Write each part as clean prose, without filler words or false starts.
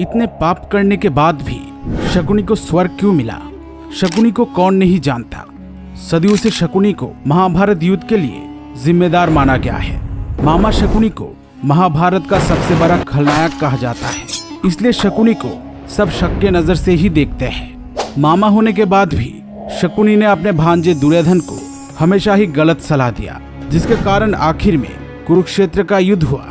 इतने पाप करने के बाद भी शकुनी को स्वर्ग क्यों मिला? शकुनी को कौन नहीं जानता। सदियों से शकुनी को महाभारत युद्ध के लिए जिम्मेदार माना गया है। मामा शकुनी को महाभारत का सबसे बड़ा खलनायक कहा जाता है, इसलिए शकुनी को सब शक के नजर से ही देखते हैं। मामा होने के बाद भी शकुनी ने अपने भांजे दुर्योधन को हमेशा ही गलत सलाह दिया, जिसके कारण आखिर में कुरुक्षेत्र का युद्ध हुआ।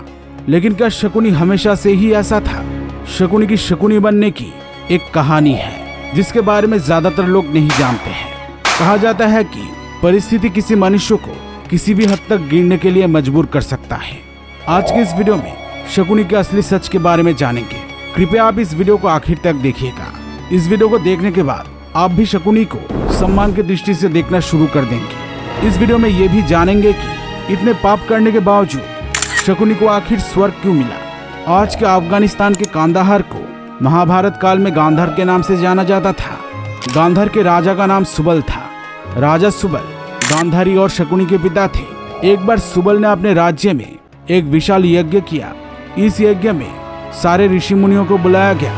लेकिन क्या शकुनी हमेशा से ही ऐसा था? शकुनी की शकुनी बनने की एक कहानी है जिसके बारे में ज्यादातर लोग नहीं जानते हैं। कहा जाता है कि परिस्थिति किसी मनुष्य को किसी भी हद तक गिरने के लिए मजबूर कर सकता है। आज के इस वीडियो में शकुनी के असली सच के बारे में जानेंगे। कृपया आप इस वीडियो को आखिर तक देखिएगा। इस वीडियो को देखने के बाद आप भी शकुनी को सम्मान की दृष्टि से देखना शुरू कर देंगे। इस वीडियो में ये भी जानेंगे कि इतने पाप करने के बावजूद शकुनी को आखिर स्वर्ग क्यों मिला। आज के अफगानिस्तान के कांदाहार को महाभारत काल में गांधार के नाम से जाना जाता था। गांधार के राजा का नाम सुबल था। राजा सुबल गांधारी और शकुनी के पिता थे। एक बार सुबल ने अपने राज्य में एक विशाल यज्ञ किया। इस यज्ञ में सारे ऋषि मुनियों को बुलाया गया।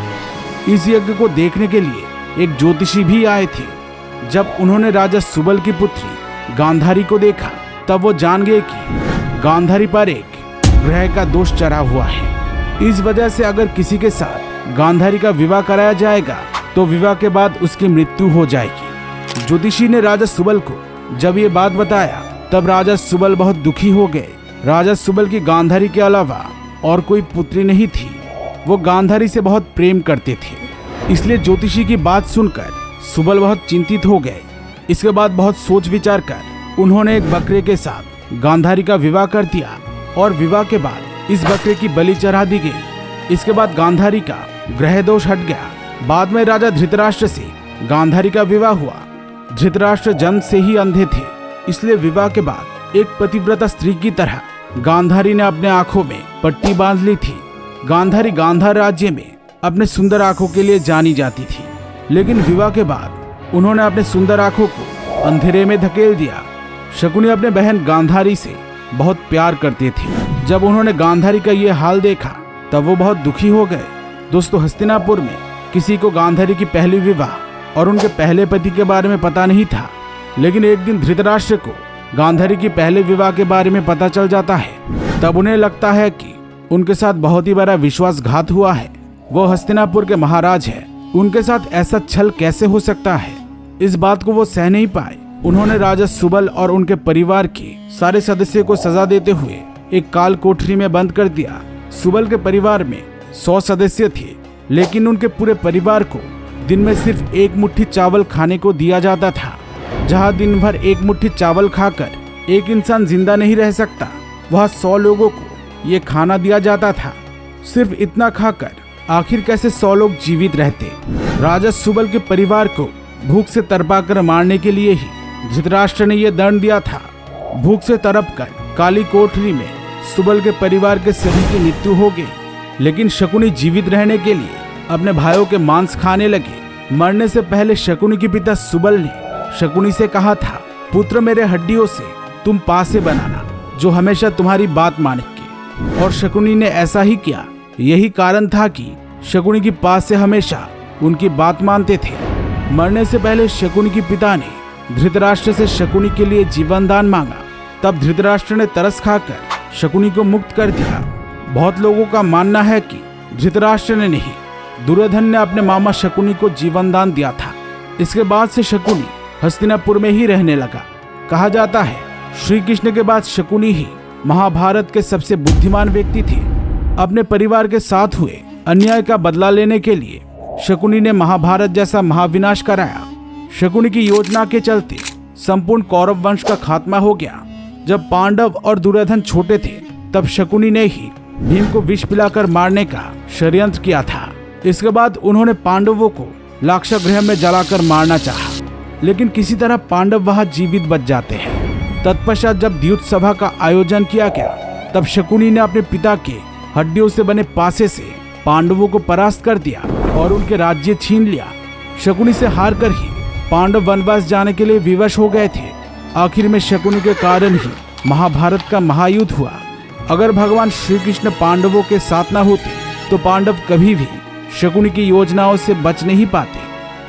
इस यज्ञ को देखने के लिए एक ज्योतिषी भी आए थे। जब उन्होंने राजा सुबल की पुत्री गांधारी को देखा तब वो जान गए कि गांधारी पर एक ग्रह का दोष चढ़ा हुआ है। इस वजह से अगर किसी के साथ गांधारी का विवाह कराया जाएगा तो विवाह के बाद उसकी मृत्यु हो जाएगी। ज्योतिषी ने राजा सुबल को जब ये बात बताया तब राजा सुबल बहुत दुखी हो गए। राजा सुबल की गांधारी के अलावा और कोई पुत्री नहीं थी। वो गांधारी से बहुत प्रेम करते थे, इसलिए ज्योतिषी की बात सुनकर सुबल बहुत चिंतित हो गए। इसके बाद बहुत सोच विचार कर उन्होंने एक बकरे के साथ गांधारी का विवाह कर दिया और विवाह के बाद इस बकरे की बलि चढ़ा दी गई। इसके बाद गांधारी का ग्रह दोष हट गया। बाद में राजा धृतराष्ट्र से गांधारी का विवाह हुआ। धृतराष्ट्र जन्म से ही अंधे थे, इसलिए विवाह के बाद एक पतिव्रता स्त्री की तरह गांधारी ने अपने आंखों में पट्टी बांध ली थी। गांधारी गांधार राज्य में अपने सुंदर आंखों के लिए जानी जाती थी, लेकिन विवाह के बाद उन्होंने अपने सुंदर आंखों को अंधेरे में धकेल दिया। शकुनी अपने बहन गांधारी से बहुत प्यार करते थे। जब उन्होंने गांधारी का ये हाल देखा तब वो बहुत दुखी हो गए। दोस्तों, हस्तिनापुर में किसी को गांधारी की पहली विवाह और उनके पहले पति के बारे में पता नहीं था, लेकिन एक दिन धृतराष्ट्र को गांधारी की पहले विवाह के बारे में पता चल जाता है। तब उन्हें लगता है कि उनके साथ बहुत ही बड़ा विश्वासघात हुआ है। वो हस्तिनापुर के महाराज है, उनके साथ ऐसा छल कैसे हो सकता है? इस बात को वो सह नहीं पाए। उन्होंने राजा सुबल और उनके परिवार के सारे सदस्यों को सजा देते हुए एक काल कोठरी में बंद कर दिया। सुबल के परिवार में 100 सदस्य थे, लेकिन उनके पूरे परिवार को दिन में सिर्फ एक मुट्ठी चावल खाने को दिया जाता था। जहाँ दिन भर एक मुट्ठी चावल खाकर एक इंसान जिंदा नहीं रह सकता, वहाँ 100 लोगों को ये खाना दिया जाता था। सिर्फ इतना खाकर आखिर कैसे 100 लोग जीवित रहते? राजा सुबल के परिवार को भूख से तड़पाकर मारने के लिए ही धृतराष्ट्र ने यह दंड दिया था। भूख से तड़पकर काली कोठरी में सुबल के परिवार के सभी की मृत्यु हो गई, लेकिन शकुनी जीवित रहने के लिए अपने भाइयों के मांस खाने लगे। मरने से पहले शकुनी के पिता सुबल ने शकुनी से कहा था, पुत्र, मेरे हड्डियों से तुम पासे बनाना जो हमेशा तुम्हारी बात मानेंगे। और शकुनी ने ऐसा ही किया। यही कारण था कि शकुनी की पास से हमेशा उनकी बात मानते थे। मरने से पहले शकुनी के पिता ने धृतराष्ट्र से शकुनी के लिए जीवन दान मांगा। तब धृतराष्ट्र ने तरस खाकर शकुनी को मुक्त कर दिया। बहुत लोगों का मानना है कि धृतराष्ट्र ने नहीं, दुर्योधन ने अपने मामा शकुनी को जीवन दान दिया था। इसके बाद से शकुनी हस्तिनापुर में ही रहने लगा। कहा जाता है श्री कृष्ण के बाद शकुनी ही महाभारत के सबसे बुद्धिमान व्यक्ति थे। अपने परिवार के साथ हुए अन्याय का बदला लेने के लिए शकुनी ने महाभारत जैसा महाविनाश कराया। शकुनी की योजना के चलते संपूर्ण कौरव वंश का खात्मा हो गया। जब पांडव और दुर्योधन छोटे थे तब शकुनी ने ही भीम को विष पिलाकर मारने का षड्यंत्र किया था। इसके बाद उन्होंने पांडवों को लाक्षागृह में जलाकर मारना चाहा, लेकिन किसी तरह पांडव वहां जीवित बच जाते हैं। तत्पश्चात जब द्यूत सभा का आयोजन किया गया तब शकुनी ने अपने पिता के हड्डियों से बने पासे से पांडवों को परास्त कर दिया और उनके राज्य छीन लिया। शकुनी से हार कर ही पांडव वनवास जाने के लिए विवश हो गए थे। आखिर में शकुनी के कारण ही महाभारत का महायुद्ध हुआ। अगर भगवान श्री कृष्ण पांडवों के साथ न होते तो पांडव कभी भी शकुनी की योजनाओं से बच नहीं पाते।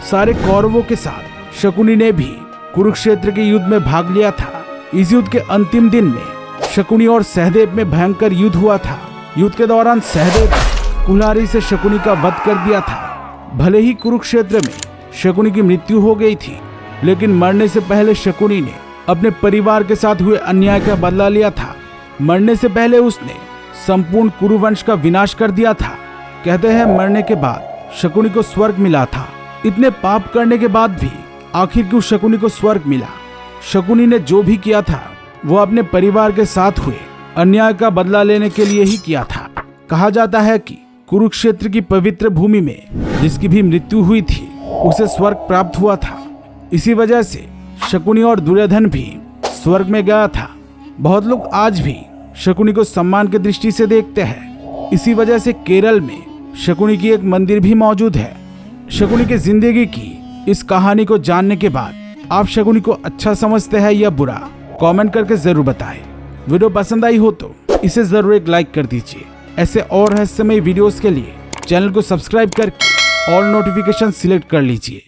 सारे कौरवों के साथ शकुनी ने भी कुरुक्षेत्र के युद्ध में भाग लिया था। इस युद्ध के अंतिम दिन में शकुनी और सहदेव में भयंकर युद्ध हुआ था। युद्ध के दौरान सहदेव ने कुल्हाड़ी से शकुनी का वध कर दिया था। भले ही कुरुक्षेत्र में शकुनी की मृत्यु हो गई थी, लेकिन मरने से पहले शकुनी ने अपने परिवार के साथ हुए अन्याय का बदला लिया था। मरने से पहले उसने संपूर्ण कुरुवंश का विनाश कर दिया था। कहते हैं मरने के बाद शकुनी को स्वर्ग मिला था। इतने पाप करने के बाद भी आखिर क्यों शकुनी को स्वर्ग मिला? शकुनी ने जो भी किया था वो अपने परिवार के साथ हुए अन्याय का बदला लेने के लिए ही किया था। कहा जाता है कि कुरुक्षेत्र की पवित्र भूमि में जिसकी भी मृत्यु हुई थी उसे स्वर्ग प्राप्त हुआ था। इसी वजह से शकुनी और दुर्योधन भी स्वर्ग में गया था। बहुत लोग आज भी शकुनी को सम्मान की दृष्टि से देखते हैं। इसी वजह से केरल में शकुनी की एक मंदिर भी मौजूद है। शकुनी की जिंदगी की इस कहानी को जानने के बाद आप शकुनी को अच्छा समझते हैं या बुरा, कमेंट करके जरूर बताएं। वीडियो पसंद आई हो तो इसे जरूर एक लाइक कर दीजिए। ऐसे और रहस्यमय वीडियोस के लिए चैनल को सब्सक्राइब करके ऑल नोटिफिकेशन सिलेक्ट कर लीजिए।